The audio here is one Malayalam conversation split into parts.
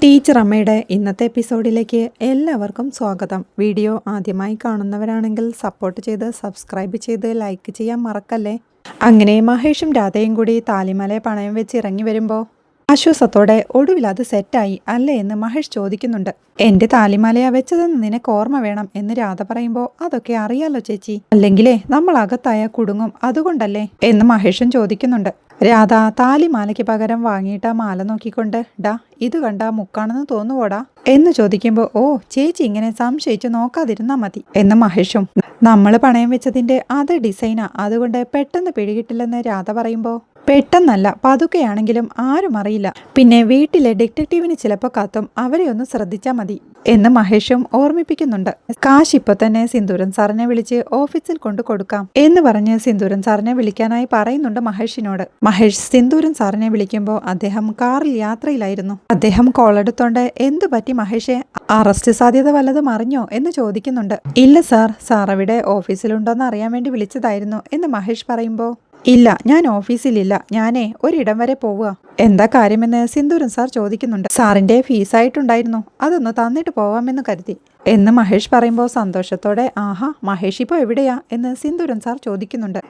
ടീച്ചർ അമ്മയുടെ ഇന്നത്തെ എപ്പിസോഡിലേക്ക് എല്ലാവർക്കും സ്വാഗതം. വീഡിയോ ആദ്യമായി കാണുന്നവരാണെങ്കിൽ സപ്പോർട്ട് ചെയ്ത് സബ്സ്ക്രൈബ് ചെയ്ത് ലൈക്ക് ചെയ്യാൻ മറക്കല്ലേ. അങ്ങനെ മഹേഷും രാധയും കൂടി താലിമല പണയം വെച്ച് ഇറങ്ങി വരുമ്പോൾ ആശ്വാസത്തോടെ ഒടുവിൽ അത് സെറ്റായി അല്ലേ എന്ന് മഹേഷ് ചോദിക്കുന്നുണ്ട്. എന്റെ താലിമാലയാ വെച്ചതെന്ന് നിനക്ക് ഓർമ്മ വേണം എന്ന് രാധ പറയുമ്പോൾ അതൊക്കെ അറിയാലോ ചേച്ചി, അല്ലെങ്കിലേ നമ്മൾ അകത്തായ കുടുങ്ങും, അതുകൊണ്ടല്ലേ എന്ന് മഹേഷും ചോദിക്കുന്നുണ്ട്. രാധ താലിമാലയ്ക്ക് പകരം വാങ്ങിയിട്ട മാല നോക്കിക്കൊണ്ട് ഡാ ഇത് കണ്ടാ മുക്കാണെന്ന് തോന്നുവോടാ എന്ന് ചോദിക്കുമ്പോൾ ഓ ചേച്ചി ഇങ്ങനെ സംശയിച്ച് നോക്കാതിരുന്നാ മതി എന്ന് മഹേഷും. നമ്മൾ പണയം വെച്ചതിന്റെ അതേ ഡിസൈനാ, അതുകൊണ്ട് പെട്ടെന്ന് പിടികിട്ടില്ലെന്ന് രാധ പറയുമ്പോൾ പെട്ടെന്നല്ല പതുക്കെയാണെങ്കിലും ആരും അറിയില്ല, പിന്നെ വീട്ടിലെ ഡിറ്റക്റ്റീവിന് ചിലപ്പോൾ കത്തും, അവരെ ഒന്ന് ശ്രദ്ധിച്ചാൽ മതി എന്ന് മഹേഷും ഓർമ്മിപ്പിക്കുന്നുണ്ട്. കാശ് ഇപ്പൊ തന്നെ സിന്ദൂരൻ സാറിനെ വിളിച്ച് ഓഫീസിൽ കൊണ്ടു കൊടുക്കാം എന്ന് പറഞ്ഞ് സിന്ദൂരൻ സാറിനെ വിളിക്കാനായി പറയുന്നുണ്ട് മഹേഷിനോട്. മഹേഷ് സിന്ദൂരൻ സാറിനെ വിളിക്കുമ്പോൾ അദ്ദേഹം കാറിൽ യാത്രയിലായിരുന്നു. അദ്ദേഹം കോളെടുത്തോണ്ട് എന്തു പറ്റി മഹേഷെ, അറസ്റ്റ് സാധ്യത വല്ലതും അറിഞ്ഞോ എന്ന് ചോദിക്കുന്നുണ്ട്. ഇല്ല സാർ അവിടെ ഓഫീസിലുണ്ടോന്ന് അറിയാൻ വേണ്ടി വിളിച്ചതായിരുന്നു എന്ന് മഹേഷ് പറയുമ്പോൾ ഇല്ല ഞാൻ ഓഫീസിലില്ല, ഞാനേ ഒരിടം വരെ പോവുക. എന്താ കാര്യമെന്ന് സിന്ദൂരൻ സാർ ചോദിക്കുന്നുണ്ട്. സാറിന്റെ ഫീസായിട്ടുണ്ടായിരുന്നു, അതൊന്ന് തന്നിട്ട് പോവാമെന്ന് കരുതി എന്ന് മഹേഷ് പറയുമ്പോൾ സന്തോഷത്തോടെ ആഹാ മഹേഷ് ഇപ്പോൾ എവിടെയാ എന്ന് സിന്ദൂരൻ സാർ ചോദിക്കുന്നുണ്ട്.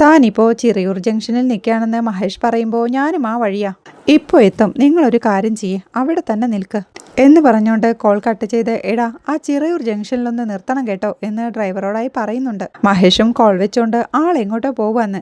താനിപ്പോൾ ചിറയൂർ ജംഗ്ഷനിൽ നിൽക്കുകയാണെന്ന് മഹേഷ് പറയുമ്പോൾ ഞാനും ആ വഴിയാ, ഇപ്പോൾ എത്തും, നിങ്ങളൊരു കാര്യം ചെയ്യേ അവിടെ തന്നെ നിൽക്ക് എന്ന് പറഞ്ഞുകൊണ്ട് കോൾ കട്ട് ചെയ്ത് എടാ ആ ചിറയൂർ ജംഗ്ഷനിലൊന്ന് നിർത്തണം കേട്ടോ എന്ന് ഡ്രൈവറോടായി പറയുന്നുണ്ട്. മഹേഷും കോൾ വെച്ചുകൊണ്ട് ആളെങ്ങോട്ടോ പോവാന്ന്,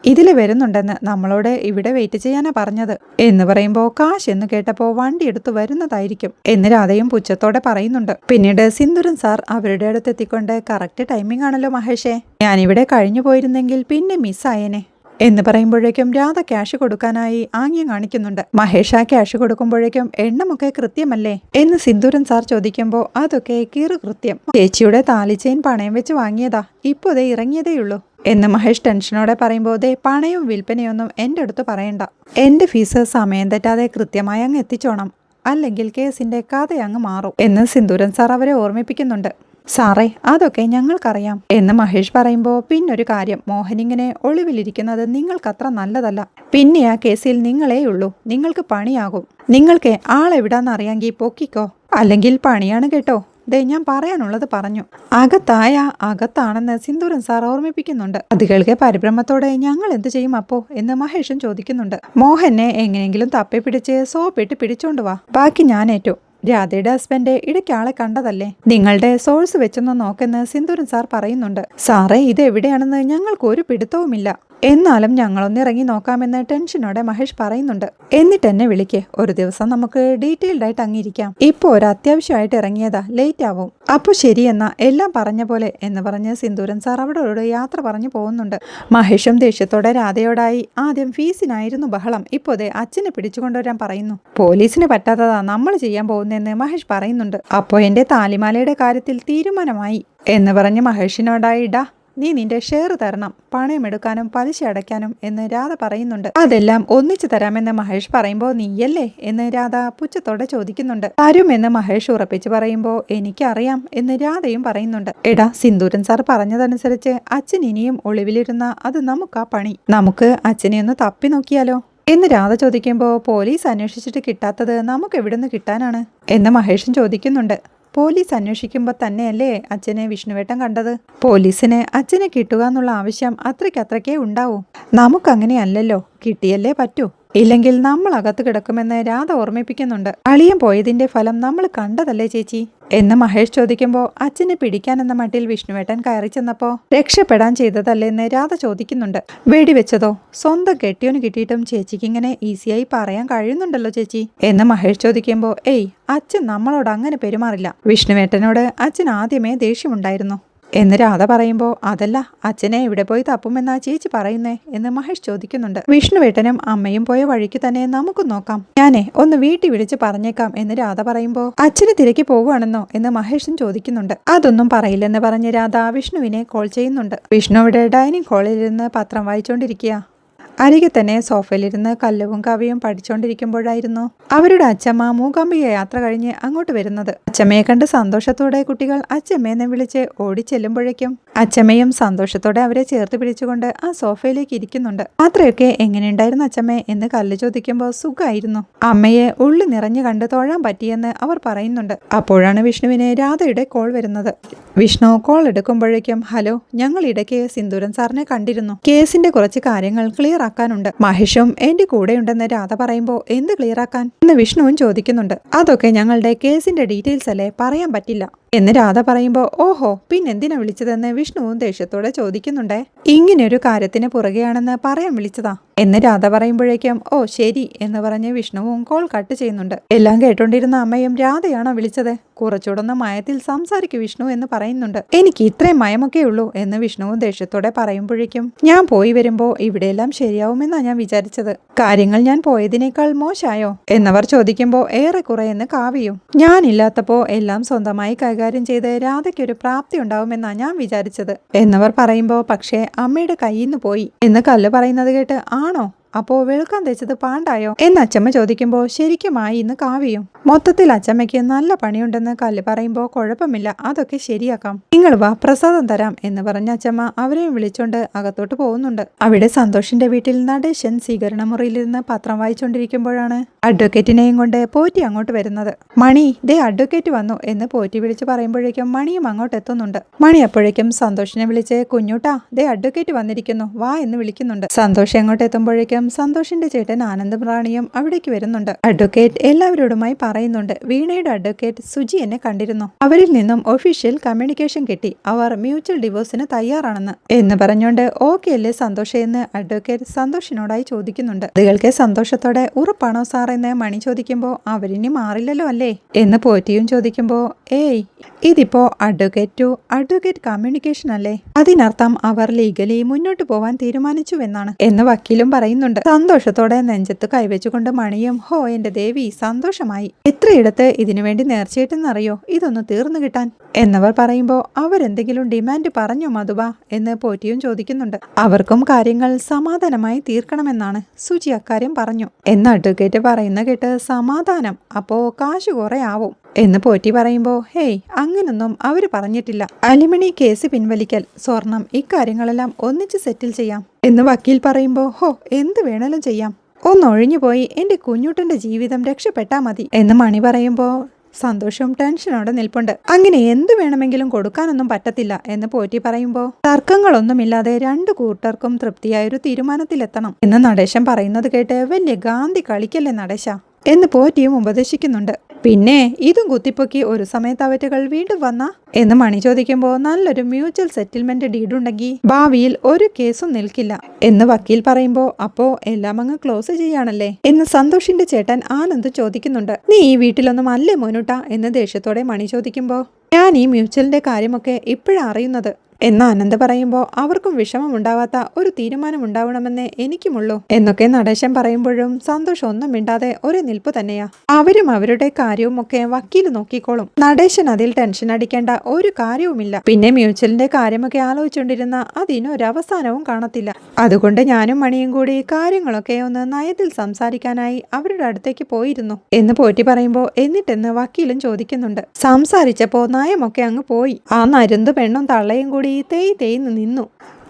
ഇതിൽ വരുന്നുണ്ടെന്ന് നമ്മളോട് ഇവിടെ വെയിറ്റ് ചെയ്യാനാ പറഞ്ഞത് എന്ന് പറയുമ്പോൾ കാശ് എന്ന് കേട്ടപ്പോൾ വണ്ടി എടുത്തു വരുന്നതായിരിക്കും എന്ന് രാധയും പുച്ഛത്തോടെ പറയുന്നുണ്ട്. പിന്നീട് സിന്ദൂരൻ സാർ അവരുടെ അടുത്ത് എത്തിക്കൊണ്ട് കറക്റ്റ് ടൈമിംഗ് ആണല്ലോ മഹേഷേ, ഞാനിവിടെ കഴിഞ്ഞു പോയിരുന്നെങ്കിൽ പിന്നെ മിസ്സായേനെ എന്ന് പറയുമ്പോഴേക്കും രാധ ക്യാഷ് കൊടുക്കാനായി ആംഗ്യം കാണിക്കുന്നുണ്ട്. മഹേഷ് ആ ക്യാഷ് കൊടുക്കുമ്പോഴേക്കും എണ്ണമൊക്കെ കൃത്യമല്ലേ എന്ന് സിന്ദൂരൻ സാർ ചോദിക്കുമ്പോൾ അതൊക്കെ കൃത്യം, ചേച്ചിയുടെ താലിച്ചെയിൻ പണയം വെച്ച് വാങ്ങിയതാ, ഇപ്പോൾ ദേ ഇറങ്ങിയതേയുള്ളൂ എന്ന് മഹേഷ് ടെൻഷനോടെ പറയുമ്പോൾ ദേ പണയവും വിൽപ്പനയൊന്നും എൻ്റെ അടുത്ത് പറയണ്ട, എൻ്റെ ഫീസ് സമയം തെറ്റാതെ കൃത്യമായി അങ്ങ് എത്തിച്ചോണം, അല്ലെങ്കിൽ കേസിന്റെ കഥ അങ്ങ് മാറും എന്ന് സിന്ദൂരൻ സാർ അവരെ ഓർമ്മിപ്പിക്കുന്നുണ്ട്. സാറേ അതൊക്കെ ഞങ്ങൾക്കറിയാം എന്ന് മഹേഷ് പറയുമ്പോൾ പിന്നൊരു കാര്യം, മോഹനിങ്ങനെ ഒളിവിലിരിക്കുന്നത് നിങ്ങൾക്കത്ര നല്ലതല്ല, പിന്നെ ആ കേസിൽ നിങ്ങളേ ഉള്ളൂ, നിങ്ങൾക്ക് പണിയാകും, നിങ്ങൾക്ക് ആളെവിടാന്നറിയാമെങ്കിൽ പൊക്കിക്കോ, അല്ലെങ്കിൽ പണിയാണ് കേട്ടോ. ദേ ഞാൻ പറയാനുള്ളത് പറഞ്ഞു. അകത്താണെന്ന് സിന്ദൂരൻ സാർ ഓർമ്മിപ്പിക്കുന്നുണ്ട്. അത് കേൾക്കെ പരിഭ്രമത്തോടെ ഞങ്ങൾ എന്ത് ചെയ്യും അപ്പോ എന്ന് മഹേഷും ചോദിക്കുന്നുണ്ട്. മോഹനെ എങ്ങനെയെങ്കിലും തപ്പിപ്പിടിച്ച് സോപ്പിട്ട് പിടിച്ചോണ്ട് വാ, ബാക്കി ഞാൻ ഏറ്റു. രാധയുടെ ഹസ്ബൻഡ് ഇടയ്ക്ക് ആളെ കണ്ടതല്ലേ, നിങ്ങളുടെ സോഴ്സ് വെച്ചൊന്ന് നോക്കെന്ന് സിന്ദൂരൻ സാർ പറയുന്നുണ്ട്. സാറേ ഇത് എവിടെയാണെന്ന് ഞങ്ങൾക്ക് ഒരു പിടുത്തവുമില്ല, എന്നാലും ഞങ്ങളൊന്ന് ഇറങ്ങി നോക്കാമെന്ന് ടെൻഷനോടെ മഹേഷ് പറയുന്നുണ്ട്. എന്നിട്ട് എന്നെ വിളിക്കേ, ഒരു ദിവസം നമുക്ക് ഡീറ്റെയിൽഡ് ആയിട്ട് അങ്ങിരിക്കാം, ഇപ്പോൾ ഒരു അത്യാവശ്യമായിട്ട് ഇറങ്ങിയതാ, ലേറ്റ് ആവും. അപ്പോൾ ശരിയെന്നാ എല്ലാം പറഞ്ഞ പോലെ എന്ന് പറഞ്ഞ് സിന്ദൂരൻ സാർ അവരോട് യാത്ര പറഞ്ഞു പോകുന്നുണ്ട്. മഹേഷും ദേഷ്യത്തോടെ രാധയോടായി ആദ്യം ഫീസിനായിരുന്നു ബഹളം, ഇപ്പോൾ ദേ അച്ഛനെ പിടിച്ചുകൊണ്ടുവരാൻ പറയുന്നു, പോലീസിന് പറ്റാത്തതാ നമ്മൾ ചെയ്യാൻ പോകുന്നതെന്ന് മഹേഷ് പറയുന്നുണ്ട്. അപ്പോൾ എൻ്റെ താലിമാലയുടെ കാര്യത്തിൽ തീരുമാനമായി എന്ന് പറഞ്ഞ് മഹേഷിനോടായി ഡാ നീ നിന്റെ ഷെയർ തരണം, പണയമെടുക്കാനും പലിശ അടയ്ക്കാനും എന്ന് രാധ പറയുന്നുണ്ട്. അതെല്ലാം ഒന്നിച്ചു തരാമെന്ന് മഹേഷ് പറയുമ്പോൾ നീയല്ലേ എന്ന് രാധ പുച്ഛത്തോടെ ചോദിക്കുന്നുണ്ട്. തരുമെന്ന് മഹേഷ് ഉറപ്പിച്ച് പറയുമ്പോൾ എനിക്കറിയാം എന്ന് രാധയും പറയുന്നുണ്ട്. എടാ സിന്ദൂരൻ സാർ പറഞ്ഞതനുസരിച്ച് അച്ഛൻ ഇനിയും ഒളിവിലിരുന്ന അത് നമുക്കാ പണി, നമുക്ക് അച്ഛനെ ഒന്ന് തപ്പി നോക്കിയാലോ എന്ന് രാധ ചോദിക്കുമ്പോൾ പോലീസ് അന്വേഷിച്ചിട്ട് കിട്ടാത്തത് നമുക്ക് എവിടുന്ന് കിട്ടാനാണ് എന്ന് മഹേഷും ചോദിക്കുന്നുണ്ട്. പോലീസ് അന്വേഷിക്കുമ്പോൾ തന്നെയല്ലേ അച്ഛനെ വിഷ്ണുവേട്ടൻ കണ്ടത്, പോലീസിന് അച്ഛനെ കിട്ടുക എന്നുള്ള ആവശ്യം അത്രയ്ക്കേ ഉണ്ടാവൂ, നമുക്കങ്ങനെയല്ലല്ലോ, കിട്ടിയല്ലേ പറ്റൂ, ഇല്ലെങ്കിൽ നമ്മൾ അകത്ത് കിടക്കുമെന്ന് രാധ ഓർമ്മിപ്പിക്കുന്നുണ്ട്. അളിയൻ പോയതിന്റെ ഫലം നമ്മൾ കണ്ടതല്ലേ ചേച്ചി എന്ന് മഹേഷ് ചോദിക്കുമ്പോൾ അച്ഛനെ പിടിക്കാനെന്ന മട്ടിൽ വിഷ്ണുവേട്ടൻ കയറി ചെന്നപ്പോൾ രക്ഷപ്പെടാൻ ചെയ്തതല്ലേന്ന് രാധ ചോദിക്കുന്നുണ്ട്. വെടിവെച്ചതോ, സ്വന്തം കെട്ടിയോന് കിട്ടിയിട്ടും ചേച്ചിക്ക് ഇങ്ങനെ ഈസിയായി പറയാൻ കഴിയുന്നുണ്ടല്ലോ ചേച്ചി എന്ന് മഹേഷ് ചോദിക്കുമ്പോൾ ഏയ് അച്ഛൻ നമ്മളോട് അങ്ങനെ പെരുമാറില്ല, വിഷ്ണുവേട്ടനോട് അച്ഛൻ ആദ്യമേ ദേഷ്യമുണ്ടായിരുന്നു എന്ന് രാധ പറയുമ്പോൾ അതല്ല അച്ഛനെ എവിടെ പോയി തപ്പുമെന്നാ ചേച്ചി പറയുന്നേ എന്ന് മഹേഷ് ചോദിക്കുന്നുണ്ട്. വിഷ്ണുവേട്ടനും അമ്മയും പോയ വഴിക്ക് തന്നെ നമുക്ക് നോക്കാം, ഞാനേ ഒന്ന് വീട്ടിൽ വിളിച്ച് പറഞ്ഞേക്കാം എന്ന് രാധ പറയുമ്പോൾ അച്ഛന് തിരക്കി പോവുകയാണെന്നോ എന്ന് മഹേഷും ചോദിക്കുന്നുണ്ട്. അതൊന്നും പറയില്ലെന്ന് പറഞ്ഞ് രാധ വിഷ്ണുവിനെ കോൾ ചെയ്യുന്നുണ്ട്. വിഷ്ണു ഇവിടെ ഡൈനിങ് ഹാളിൽ ഇരുന്ന് പത്രം വായിച്ചുകൊണ്ടിരിക്കുക. അരികെ തന്നെ സോഫയിലിരുന്ന് കല്ലുവും കവിയും പഠിച്ചുകൊണ്ടിരിക്കുമ്പോഴായിരുന്നു അവരുടെ അച്ചമ്മ മൂകാംബിക യാത്ര കഴിഞ്ഞ് അങ്ങോട്ട് വരുന്നത്. അച്ചമ്മയെ കണ്ട് സന്തോഷത്തോടെ കുട്ടികൾ അച്ചമ്മയെന്ന് വിളിച്ച് ഓടിച്ചെല്ലുമ്പോഴേക്കും അച്ചമ്മയും സന്തോഷത്തോടെ അവരെ ചേർത്ത് പിടിച്ചുകൊണ്ട് ആ സോഫയിലേക്ക് ഇരിക്കുന്നുണ്ട്. യാത്രയൊക്കെ എങ്ങനെയുണ്ടായിരുന്നു അച്ചമ്മേ എന്ന് കല്ല് ചോദിക്കുമ്പോൾ സുഖമായിരുന്നു, അമ്മയെ ഉള്ളി നിറഞ്ഞു കണ്ട് തൊഴാൻ പറ്റിയെന്ന് അവർ പറയുന്നുണ്ട്. അപ്പോഴാണ് വിഷ്ണുവിന് രാധയുടെ കോൾ വരുന്നത്. വിഷ്ണു കോൾ എടുക്കുമ്പോഴേക്കും ഹലോ, ഞങ്ങൾ ഇടയ്ക്ക് സിന്ദൂരൻ സാറിനെ കണ്ടിരുന്നു, കേസിന്റെ കുറച്ച് കാര്യങ്ങൾ ക്ലിയർ ആക്കാനുണ്ട്. മഹേഷും എന്റെ കൂടെയുണ്ടെന്ന് രാധ പറയുമ്പോൾ എന്ത് ക്ലിയർ ആക്കാൻ എന്ന് വിഷ്ണുവും ചോദിക്കുന്നുണ്ട്. അതൊക്കെ ഞങ്ങളുടെ കേസിന്റെ ഡീറ്റെയിൽസ് അല്ലേ, പറയാൻ പറ്റില്ല എന്ന് രാധ പറയുമ്പോൾ ഓഹോ പിന്നെന്തിനാ വിളിച്ചതെന്ന് വിഷ്ണുവും ദേഷ്യത്തോടെ ചോദിക്കുന്നുണ്ടേ. ഇങ്ങനെയൊരു കാര്യത്തിന് പുറകെയാണെന്ന് പറയാൻ വിളിച്ചതാ എന്ന് രാധ പറയുമ്പോഴേക്കും ഓ ശരി എന്ന് പറഞ്ഞ് വിഷ്ണുവും കോൾ കട്ട് ചെയ്യുന്നുണ്ട്. എല്ലാം കേട്ടോണ്ടിരുന്ന അമ്മയും രാധയാണോ വിളിച്ചത്, കുറച്ചുകൂടൊന്ന് മയത്തിൽ സംസാരിക്കൂ വിഷ്ണു എന്ന് പറയുന്നുണ്ട്. എനിക്ക് ഇത്രയും മയമൊക്കെ ഉള്ളൂ എന്ന് വിഷ്ണുവും ദേഷ്യത്തോടെ പറയുമ്പോഴേക്കും ഞാൻ പോയി വരുമ്പോ ഇവിടെയെല്ലാം ശരിയാവുമെന്നാ ഞാൻ വിചാരിച്ചത്, കാര്യങ്ങൾ ഞാൻ പോയതിനേക്കാൾ മോശമായോ എന്നവർ ചോദിക്കുമ്പോൾ ഏറെക്കുറെ എന്ന് കാവ്യയും. ഞാനില്ലാത്തപ്പോ എല്ലാം സ്വന്തമായി കൈകാര്യം ചെയ്ത് രാധയ്ക്കൊരു പ്രാപ്തി ഉണ്ടാവുമെന്നാ ഞാൻ വിചാരിച്ചത് എന്നവർ പറയുമ്പോൾ പക്ഷേ അമ്മയുടെ കയ്യിൽ നിന്ന് പോയി എന്ന് കല്ല് പറയുന്നത് കേട്ട് ആണോ, അപ്പോ വെളുക്കാൻ തെച്ചത് പാണ്ടായോ എന്ന് അച്ചമ്മ ചോദിക്കുമ്പോൾ ശരിക്കുമായി ഇന്ന് കാവ്യയും. മൊത്തത്തിൽ അച്ചമ്മയ്ക്ക് നല്ല പണിയുണ്ടെന്ന് കല്ല് പറയുമ്പോൾ കുഴപ്പമില്ല, അതൊക്കെ ശരിയാക്കാം, നിങ്ങൾ വാ പ്രസാദം തരാം എന്ന് പറഞ്ഞ അച്ചമ്മ അവരെയും വിളിച്ചോണ്ട് അകത്തോട്ട് പോകുന്നുണ്ട്. അവിടെ സന്തോഷിന്റെ വീട്ടിൽ നടേശൻ സ്വീകരണ മുറിയിലിരുന്ന് പത്രം വായിച്ചുകൊണ്ടിരിക്കുമ്പോഴാണ് അഡ്വക്കേറ്റിനെയും കൊണ്ട് പോറ്റി അങ്ങോട്ട് വരുന്നത്. മണി ദേ അഡ്വക്കേറ്റ് വന്നു എന്ന് പോറ്റി വിളിച്ചു പറയുമ്പോഴേക്കും മണിയും അങ്ങോട്ട് എത്തുന്നുണ്ട്. മണി അപ്പോഴേക്കും സന്തോഷിനെ വിളിച്ച് കുഞ്ഞൂട്ടാ ദേ അഡ്വക്കേറ്റ് വന്നിരിക്കുന്നു വാ എന്ന് വിളിക്കുന്നുണ്ട്. സന്തോഷ് അങ്ങോട്ട് എത്തുമ്പോഴേക്കും സന്തോഷിന്റെ ചേട്ടൻ ആനന്ദ് റാണിയും അവിടേക്ക് വരുന്നുണ്ട്. അഡ്വക്കേറ്റ് എല്ലാവരോടുമായി പറയുന്നുണ്ട് വീണയുടെ അഡ്വക്കേറ്റ് സുജി എന്നെ കണ്ടിരുന്നു, അവരിൽ നിന്നും ഒഫീഷ്യൽ കമ്മ്യൂണിക്കേഷൻ കിട്ടി, അവർ മ്യൂച്വൽ ഡിവോഴ്സിന് തയ്യാറാണെന്ന് എന്ന് പറഞ്ഞുകൊണ്ട് ഓക്കെ അല്ലേ സന്തോഷ് എന്ന് അഡ്വക്കേറ്റ് സന്തോഷിനോടായി ചോദിക്കുന്നുണ്ട്. അതുകൾക്ക് സന്തോഷത്തോടെ ഉറപ്പാണോ സാർ എന്ന് മണി ചോദിക്കുമ്പോൾ അവരിനി മാറില്ലല്ലോ അല്ലേ എന്ന് പോറ്റിയും ചോദിക്കുമ്പോൾ ഏയ് ഇതിപ്പോ അഡ്വക്കേറ്റ് ടു അഡ്വക്കേറ്റ് കമ്മ്യൂണിക്കേഷൻ അല്ലേ, അതിനർത്ഥം അവർ ലീഗലി മുന്നോട്ട് പോവാൻ തീരുമാനിച്ചുവെന്നാണ് എന്ന് വക്കീലും പറയുന്നുണ്ട്. സന്തോഷത്തോടെ നെഞ്ചത്ത് കൈവച്ചുകൊണ്ട് മണിയും ഹോ എന്റെ ദേവി സന്തോഷമായി, എത്രയിടത്ത് ഇതിനുവേണ്ടി നേർച്ചയിട്ടെന്നറിയോ ഇതൊന്ന് തീർന്നു കിട്ടാൻ എന്നവർ പറയുമ്പോൾ അവരെന്തെങ്കിലും ഡിമാൻഡ് പറഞ്ഞോ മധുബ എന്ന് പോറ്റിയും ചോദിക്കുന്നുണ്ട്. അവർക്കും കാര്യങ്ങൾ സമാധാനമായി തീർക്കണമെന്നാണ് സുജി അക്കാര്യം പറഞ്ഞു എന്ന് അഡ്വക്കേറ്റ് പറയുന്ന കേട്ട് സമാധാനം അപ്പോ കാശ് കുറെ ആവും എന്ന് പോറ്റി പറയുമ്പോൾ ഹേയ് അങ്ങനൊന്നും അവര് പറഞ്ഞിട്ടില്ല, അലിമിനി കേസ് പിൻവലിക്കൽ, സ്വർണം ഇക്കാര്യങ്ങളെല്ലാം ഒന്നിച്ച് സെറ്റിൽ ചെയ്യാം എന്ന് വക്കീൽ പറയുമ്പോൾ ഹോ എന്ത് വേണേലും ചെയ്യാം, ഒന്നൊഴിഞ്ഞുപോയി എന്റെ കുഞ്ഞൂട്ടന്റെ ജീവിതം രക്ഷപ്പെട്ടാ മതി എന്ന് മണി പറയുമ്പോൾ സന്തോഷവും ടെൻഷനോടെ നിൽപ്പുണ്ട്. അങ്ങനെ എന്ത് വേണമെങ്കിലും കൊടുക്കാനൊന്നും പറ്റത്തില്ല എന്ന് പോറ്റി പറയുമ്പോൾ തർക്കങ്ങളൊന്നുമില്ലാതെ രണ്ടു കൂട്ടർക്കും തൃപ്തിയായൊരു തീരുമാനത്തിലെത്തണം എന്ന് നടേശൻ പറയുന്നത് കേട്ട് വലിയ ഗാന്ധി കളിക്കല്ലേ നടേശ എന്ന് പോറ്റിയും ഉപദേശിക്കുന്നുണ്ട്. പിന്നെ ഇതും കുത്തിപ്പൊക്കി ഒരു സമയത്ത് അവറ്റകൾ വീണ്ടും വന്ന എന്ന് മണി ചോദിക്കുമ്പോൾ നല്ലൊരു മ്യൂച്വൽ സെറ്റിൽമെന്റ് ഡീഡുണ്ടെങ്കിൽ ഭാവിയിൽ ഒരു കേസും നിൽക്കില്ല എന്ന് വക്കീൽ പറയുമ്പോൾ അപ്പോ എല്ലാം അങ്ങ് ക്ലോസ് ചെയ്യാണല്ലേ എന്ന് സന്തോഷിന്റെ ചേട്ടൻ ആനന്ദ് ചോദിക്കുന്നുണ്ട്. നീ ഈ വീട്ടിലൊന്നും അല്ലേ മോനൂട്ടാ എന്ന് ദേഷ്യത്തോടെ മണി ചോദിക്കുമ്പോൾ ഞാൻ ഈ മ്യൂച്വലിന്റെ കാര്യമൊക്കെ ഇപ്പോഴാണ് അറിയുന്നത് എന്ന് ആനന്ദ് പറയുമ്പോൾ അവർക്കും വിഷമമുണ്ടാവാത്ത ഒരു തീരുമാനം ഉണ്ടാവണമെന്നേ എനിക്കുമുള്ളൂ എന്നൊക്കെ നടേശൻ പറയുമ്പോഴും സന്തോഷം ഒന്നും മിണ്ടാതെ ഒരു നിൽപ്പ് തന്നെയാ. അവരും അവരുടെ കാര്യവും ഒക്കെ വക്കീൽ നോക്കിക്കോളും, നടേശൻ അതിൽ ടെൻഷൻ അടിക്കേണ്ട ഒരു കാര്യവുമില്ല. പിന്നെ മ്യൂച്വലിന്റെ കാര്യമൊക്കെ ആലോചിച്ചുകൊണ്ടിരുന്ന അതിനൊരവസാനവും കാണത്തില്ല. അതുകൊണ്ട് ഞാനും മണിയും കൂടി കാര്യങ്ങളൊക്കെ ഒന്ന് നയത്തിൽ സംസാരിക്കാനായി അവരുടെ അടുത്തേക്ക് പോയിരുന്നു എന്ന് പോറ്റി പറയുമ്പോൾ എന്നിട്ടെന്ന് വക്കീലും ചോദിക്കുന്നുണ്ട്. സംസാരിച്ചപ്പോ നയമൊക്കെ അങ്ങ് പോയി, ആ നരുന്ത് പെണ്ണും തള്ളയും കൂടി തേയ്ന്ന് നിന്നു,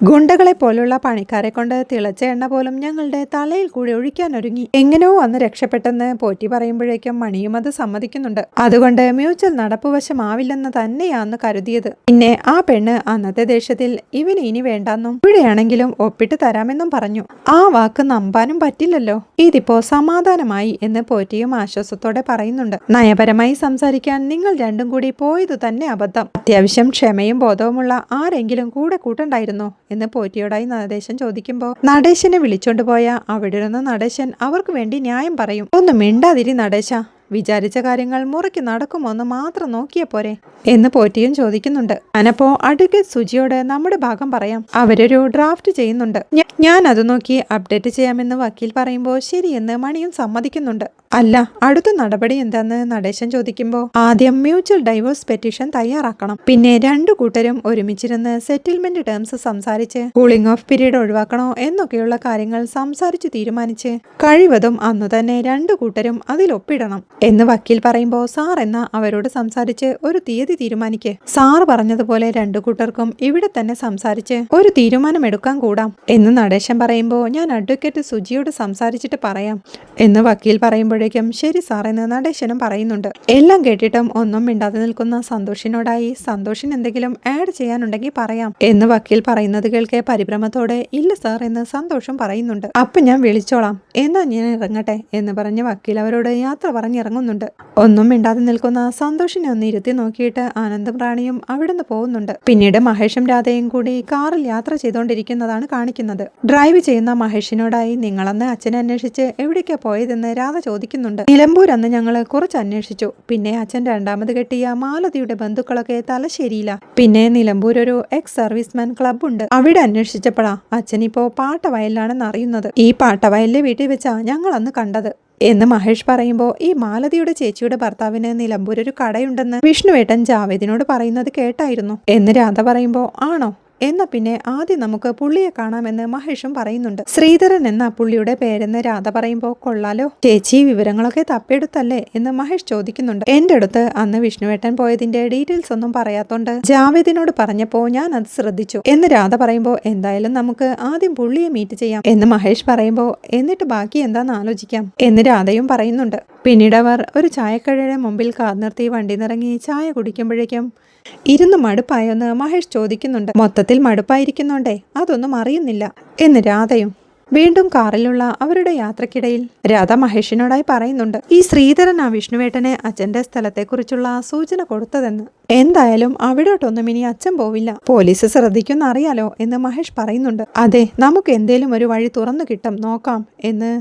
ഗുണ്ടകളെ പോലുള്ള പണിക്കാരെ കൊണ്ട് തിളച്ച എണ്ണ പോലും ഞങ്ങളുടെ തലയിൽ കൂടി ഒഴിക്കാനൊരുങ്ങി, എങ്ങനെയോ അന്ന് രക്ഷപ്പെട്ടെന്ന് പോറ്റി പറയുമ്പോഴേക്കും മണിയും അത് സമ്മതിക്കുന്നുണ്ട്. അതുകൊണ്ട് മ്യൂച്വൽ നടപ്പുവശമാവില്ലെന്ന് തന്നെയാന്ന് കരുതിയത്. പിന്നെ ആ പെണ്ണ് അന്നത്തെ ദേഷ്യത്തിൽ ഇവന് ഇനി വേണ്ടെന്നും ഇവിടെയാണെങ്കിലും ഒപ്പിട്ട് തരാമെന്നും പറഞ്ഞു. ആ വാക്ക് നമ്പാനും പറ്റില്ലല്ലോ. ഇതിപ്പോ സമാധാനമായി എന്ന് പോറ്റിയും ആശ്വാസത്തോടെ പറയുന്നുണ്ട്. നയപരമായി സംസാരിക്കാൻ നിങ്ങൾ രണ്ടും കൂടി പോയത് തന്നെ അബദ്ധം, അത്യാവശ്യം ക്ഷമയും ബോധവുമുള്ള ആരെങ്കിലും കൂടെ കൂട്ടുണ്ടായിരുന്നോ എന്ന് പോറ്റിയോടായി നടേശൻ ചോദിക്കുമ്പോൾ നടേശനെ വിളിച്ചോണ്ട് പോയ അവിടെ ഇരുന്ന നടേശൻ അവർക്ക് വേണ്ടി ന്യായം പറയും. ഒന്ന് മിണ്ടാതിരി നടേശ, വിചാരിച്ച കാര്യങ്ങൾ മുറയ്ക്ക് നടക്കുമോ എന്ന് മാത്രം നോക്കിയാ പോരെ എന്ന് പോറ്റിയും ചോദിക്കുന്നുണ്ട്. ഞാനപ്പോ അഡ്വക്കേറ്റ് സുജിയോട് നമ്മുടെ ഭാഗം പറയാം, അവരൊരു ഡ്രാഫ്റ്റ് ചെയ്യുന്നുണ്ട്, ഞാൻ അത് നോക്കി അപ്ഡേറ്റ് ചെയ്യാമെന്ന് വക്കീൽ പറയുമ്പോൾ ശരിയെന്ന് മണിയും സമ്മതിക്കുന്നുണ്ട്. അല്ല, അടുത്ത നടപടി എന്താന്ന് നടേശൻ ചോദിക്കുമ്പോൾ ആദ്യം മ്യൂച്വൽ ഡൈവോഴ്സ് പെറ്റീഷൻ തയ്യാറാക്കണം, പിന്നെ രണ്ടു കൂട്ടരും ഒരുമിച്ചിരുന്ന് സെറ്റിൽമെന്റ് ടേംസ് സംസാരിച്ച് കൂളിംഗ് ഓഫ് പീരീഡ് ഒഴിവാക്കണോ എന്നൊക്കെയുള്ള കാര്യങ്ങൾ സംസാരിച്ച് തീരുമാനിച്ച് കഴിവതും അന്നു തന്നെ രണ്ടു കൂട്ടരും അതിൽ ഒപ്പിടണം എന്ന് വക്കീൽ പറയുമ്പോൾ സാർ എന്നാ അവരോട് സംസാരിച്ച് ഒരു തീയതി തീരുമാനിക്ക്. സാർ പറഞ്ഞതുപോലെ രണ്ടു കൂട്ടർക്കും ഇവിടെ തന്നെ സംസാരിച്ച് ഒരു തീരുമാനം എടുക്കാൻ കൂടാം എന്ന് നടേശൻ പറയുമ്പോൾ ഞാൻ അഡ്വക്കേറ്റ് സുജിയോട് സംസാരിച്ചിട്ട് പറയാം എന്ന് വക്കീൽ പറയുമ്പോഴേക്കും ശരി സാർ എന്ന് നടേശനും പറയുന്നുണ്ട്. എല്ലാം കേട്ടിട്ടും ഒന്നും മിണ്ടാതെ നിൽക്കുന്ന സന്തോഷിനോടായി സന്തോഷിന് എന്തെങ്കിലും ആഡ് ചെയ്യാനുണ്ടെങ്കിൽ പറയാം എന്ന് വക്കീൽ പറയുന്നത് കേൾക്കെ പരിഭ്രമത്തോടെ ഇല്ല സാർ എന്ന് സന്തോഷം പറയുന്നുണ്ട്. അപ്പൊ ഞാൻ വിളിച്ചോളാം, എന്നാ ഞാൻ ഇറങ്ങട്ടെ എന്ന് പറഞ്ഞ് വക്കീൽ അവരോട് യാത്ര പറഞ്ഞിറങ്ങുന്നുണ്ട്. ഒന്നും മിണ്ടാതെ നിൽക്കുന്ന സന്തോഷിനെ ഒന്ന് ഇരുത്തി നോക്കിയിട്ട് ആനന്ദം റാണിയും അവിടുന്ന് പോകുന്നുണ്ട്. പിന്നീട് മഹേഷും രാധയും കൂടി കാറിൽ യാത്ര ചെയ്തുകൊണ്ടിരിക്കുന്നതാണ് കാണിക്കുന്നത്. ഡ്രൈവ് ചെയ്യുന്ന മഹേഷിനോടായി നിങ്ങളന്ന് അച്ഛനെ അന്വേഷിച്ച് എവിടേക്കാ പോയതെന്ന് രാധ ചോദിക്കുന്നുണ്ട്. നിലമ്പൂർ അന്ന് ഞങ്ങള് കുറച്ച് അന്വേഷിച്ചു, പിന്നെ അച്ഛൻ രണ്ടാമത് കെട്ടിയ മാലതിയുടെ ബന്ധുക്കളൊക്കെ തലശ്ശേരിയില്ല, പിന്നെ നിലമ്പൂർ ഒരു എക്സ് സർവീസ്മാൻ ക്ലബ് ഉണ്ട്, അവിടെ അന്വേഷിച്ചപ്പോഴാ അച്ഛൻ ഇപ്പോ പാട്ടവയലിലാണെന്ന് അറിയുന്നത്. ഈ പാട്ടവയലിലെ വീട്ടിൽ വെച്ചാ ഞങ്ങൾ അന്ന് കണ്ടത് എന്ന് മഹേഷ് പറയുമ്പോൾ ഈ മാലതിയുടെ ചേച്ചിയുടെ ഭർത്താവിന് നിലമ്പൂർ ഒരു കടയുണ്ടെന്ന് വിഷ്ണുവേട്ടൻ ജാവേദിനോട് പറയുന്നത് കേട്ടായിരുന്നു എന്ന് രാധ പറയുമ്പോൾ ആണോ, എന്നാ പിന്നെ ആദ്യം നമുക്ക് പുള്ളിയെ കാണാമെന്ന് മഹേഷും പറയുന്നുണ്ട്. ശ്രീധരൻ എന്ന പുള്ളിയുടെ പേരെന്ന് രാധ പറയുമ്പോൾ കൊള്ളാലോ, ചേച്ചി വിവരങ്ങളൊക്കെ തപ്പിയെടുത്തല്ലേ എന്ന് മഹേഷ് ചോദിക്കുന്നുണ്ട്. എന്റെ അടുത്ത് അന്ന് വിഷ്ണുവേട്ടൻ പോയതിന്റെ ഡീറ്റെയിൽസ് ഒന്നും പറയാത്തോണ്ട് ജാവേദിനോട് പറഞ്ഞപ്പോ ഞാൻ അത് ശ്രദ്ധിച്ചു എന്ന് രാധ പറയുമ്പോൾ എന്തായാലും നമുക്ക് ആദ്യം പുള്ളിയെ മീറ്റ് ചെയ്യാം എന്ന് മഹേഷ് പറയുമ്പോൾ എന്നിട്ട് ബാക്കി എന്താന്ന് ആലോചിക്കാം എന്ന് രാധയും പറയുന്നുണ്ട്. പിന്നീട് അവർ ഒരു ചായക്കടയുടെ മുമ്പിൽ കാർ നിർത്തി വണ്ടി നിറങ്ങി ചായ കുടിക്കുമ്പോഴേക്കും ഇരുന്ന് മടുപ്പായെന്ന് മഹേഷ് ചോദിക്കുന്നുണ്ട്. മൊത്തത്തിൽ മടുപ്പായിരിക്കുന്നുണ്ടേ അതൊന്നും അറിയുന്നില്ല എന്ന് രാധയും. വീണ്ടും കാറിലുള്ള അവരുടെ യാത്രക്കിടയിൽ രാധ മഹേഷിനോടായി പറയുന്നുണ്ട്, ഈ ശ്രീധരൻ ആ വിഷ്ണുവേട്ടനെ അച്ഛന്റെ സ്ഥലത്തെക്കുറിച്ചുള്ള സൂചന കൊടുത്തതെന്ന്. എന്തായാലും അവിടോട്ടൊന്നും ഇനി അച്ഛൻ പോവില്ല, പോലീസ് ശ്രദ്ധിക്കുന്ന അറിയാലോ എന്ന് മഹേഷ് പറയുന്നുണ്ട്. അതെ, നമുക്ക് എന്തേലും ഒരു വഴി തുറന്നു കിട്ടും, നോക്കാം എന്ന്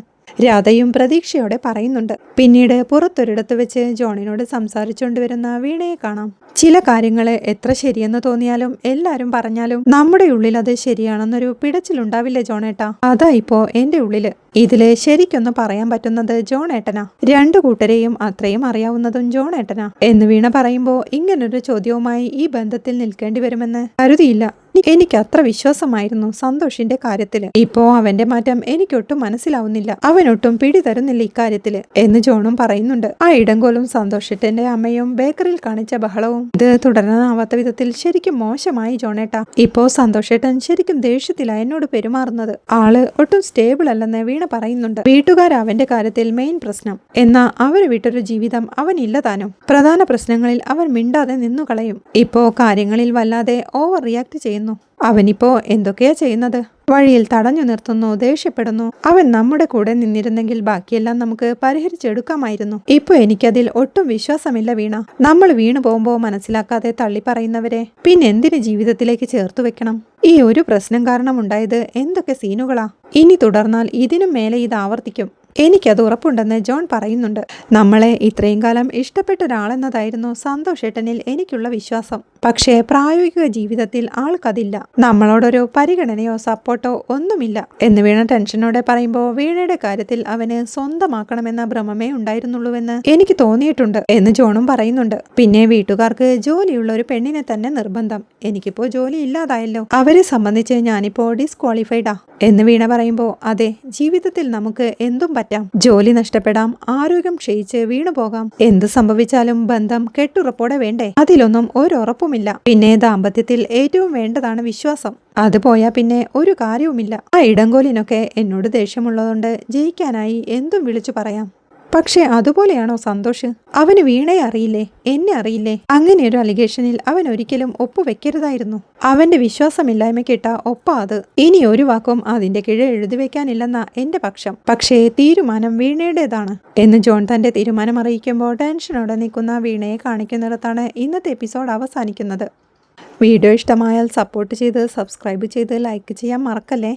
രാധയും പ്രതീക്ഷയോടെ പറയുന്നുണ്ട്. പിന്നീട് പുറത്തൊരിടത്ത് വെച്ച് ജോണിനോട് സംസാരിച്ചുകൊണ്ടുവരുന്ന വീണയെ കാണാം. ചില കാര്യങ്ങൾ എത്ര ശരിയെന്ന് തോന്നിയാലും എല്ലാരും പറഞ്ഞാലും നമ്മുടെ ഉള്ളിൽ അത് ശരിയാണെന്നൊരു പിടച്ചിലുണ്ടാവില്ലേ ജോണേട്ടാ, അതാ ഇപ്പോ എന്റെ ഉള്ളില്. ഇതില് ശരിക്കൊന്ന് പറയാൻ പറ്റുന്നത് ജോണേട്ടനാ, രണ്ടു കൂട്ടരെയും അത്രയും അറിയാവുന്നതും ജോണേട്ടനാ എന്ന് വീണ പറയുമ്പോ ഇങ്ങനൊരു ചോദ്യവുമായി ഈ ബന്ധത്തിൽ നിൽക്കേണ്ടി വരുമെന്ന് കരുതിയില്ല. എനിക്ക് അത്ര വിശ്വാസമായിരുന്നു സന്തോഷിന്റെ കാര്യത്തില്. ഇപ്പോ അവന്റെ മാറ്റം എനിക്കൊട്ടും മനസ്സിലാവുന്നില്ല, അവനൊട്ടും പിടി തരുന്നില്ല ഇക്കാര്യത്തില് എന്ന് ജോണും പറയുന്നുണ്ട്. ആ ഇടങ്കോലും സന്തോഷത്തിന്റെ അമ്മയും ബേക്കറിയിൽ കാണിച്ച ബഹളവും ഇത് തുടരാനാവാത്ത വിധത്തിൽ ശരിക്കും മോശമായി ജോണേട്ടാ. ഇപ്പോ സന്തോഷേട്ടൻ ശരിക്കും ദേഷ്യത്തിലാ എന്നോട് പെരുമാറുന്നത്, ആള് ഒട്ടും സ്റ്റേബിൾ അല്ലെന്ന് വീണ പറയുന്നുണ്ട്. വീട്ടുകാർ അവന്റെ കാര്യത്തിൽ മെയിൻ പ്രശ്നം, എന്നാ അവര് വിട്ടൊരു ജീവിതം അവനില്ല താനും. പ്രധാന പ്രശ്നങ്ങളിൽ അവൻ മിണ്ടാതെ നിന്നുകളയും. ഇപ്പോ കാര്യങ്ങളിൽ വല്ലാതെ ഓവർ റിയാക്ട് ചെയ്യുന്നു. അവനിപ്പോ എന്തൊക്കെയാ ചെയ്യുന്നത്, വഴിയിൽ തടഞ്ഞു നിർത്തുന്നു, ദേഷ്യപ്പെടുന്നു. അവൻ നമ്മുടെ കൂടെ നിന്നിരുന്നെങ്കിൽ ബാക്കിയെല്ലാം നമുക്ക് പരിഹരിച്ചെടുക്കാമായിരുന്നു. ഇപ്പൊ എനിക്കതിൽ ഒട്ടും വിശ്വാസമില്ല വീണ. നമ്മൾ വീണു പോകുമ്പോ മനസ്സിലാക്കാതെ തള്ളി പറയുന്നവരെ പിന്നെ എന്തിന് ജീവിതത്തിലേക്ക് ചേർത്തു വെക്കണം? ഈ ഒരു പ്രശ്നം കാരണം ഉണ്ടായത് എന്തൊക്കെ സീനുകളാ, ഇനി തുടർന്നാൽ ഇതിനും മേലെ ഇത് ആവർത്തിക്കും. എനിക്കത് ഉറപ്പുണ്ടെന്ന് ജോൺ പറയുന്നുണ്ട്. നമ്മളെ ഇത്രയും കാലം ഇഷ്ടപ്പെട്ട ഒരാളെന്നതായിരുന്നു സന്തോഷേട്ടനിൽ എനിക്കുള്ള വിശ്വാസം. പക്ഷേ പ്രായോഗിക ജീവിതത്തിൽ ആൾക്കതില്ല. നമ്മളോടൊരു പരിഗണനയോ സപ്പോർട്ടോ ഒന്നുമില്ല എന്ന് വീണ ടെൻഷനോടെ പറയുമ്പോൾ വീണയുടെ കാര്യത്തിൽ അവന് സ്വന്തമാക്കണമെന്ന ഭ്രമമേ ഉണ്ടായിരുന്നുള്ളൂവെന്ന് എനിക്ക് തോന്നിയിട്ടുണ്ട് എന്ന് ജോണും പറയുന്നുണ്ട്. പിന്നെ വീട്ടുകാർക്ക് ജോലിയുള്ള ഒരു പെണ്ണിനെ തന്നെ നിർബന്ധം. എനിക്കിപ്പോ ജോലി ഇല്ലാതായല്ലോ, അവരെ സംബന്ധിച്ച് ഞാനിപ്പോ ഡിസ്ക്വാളിഫൈഡാ എന്ന് വീണ പറയുമ്പോൾ അതെ, ജീവിതത്തിൽ നമുക്ക് എന്തും പറ്റാം. ജോലി നഷ്ടപ്പെടാം, ആരോഗ്യം ക്ഷയിച്ച് വീണു പോകാം, എന്ത് സംഭവിച്ചാലും ബന്ധം കെട്ടുറപ്പോടെ വേണ്ടേ? അതിലൊന്നും ഒരുറപ്പുമില്ല. പിന്നെ ദാമ്പത്യത്തിൽ ഏറ്റവും വേണ്ടതാണ് വിശ്വാസം. അത് പോയാ പിന്നെ ഒരു കാര്യവുമില്ല. ആ ഇടങ്കോലിനൊക്കെ എന്നോട് ദേഷ്യമുള്ളതുകൊണ്ട് ജയിക്കാനായി എന്തും വിളിച്ചു പറയാം. പക്ഷെ അതുപോലെയാണോ സന്തോഷ്? അവന് വീണയെ അറിയില്ലേ, എന്നെ അറിയില്ലേ? അങ്ങനെയൊരു അലിഗേഷനിൽ അവൻ ഒരിക്കലും ഒപ്പുവെക്കരുതായിരുന്നു. അവന്റെ വിശ്വാസമില്ലായ്മക്കിട്ട ഒപ്പ അത്. ഇനി ഒരു വാക്കും അതിന്റെ കീഴെ എഴുതി വെക്കാനില്ലെന്ന എന്റെ പക്ഷം. പക്ഷേ തീരുമാനം വീണയുടേതാണ് എന്ന് ജോൺ തന്റെ തീരുമാനം അറിയിക്കുമ്പോൾ ടെൻഷനോടെ നിൽക്കുന്ന വീണയെ കാണിക്കുന്നിടത്താണ് ഇന്നത്തെ എപ്പിസോഡ് അവസാനിക്കുന്നത്. വീഡിയോ ഇഷ്ടമായാൽ സപ്പോർട്ട് ചെയ്ത് സബ്സ്ക്രൈബ് ചെയ്ത് ലൈക്ക് ചെയ്യാൻ മറക്കല്ലേ.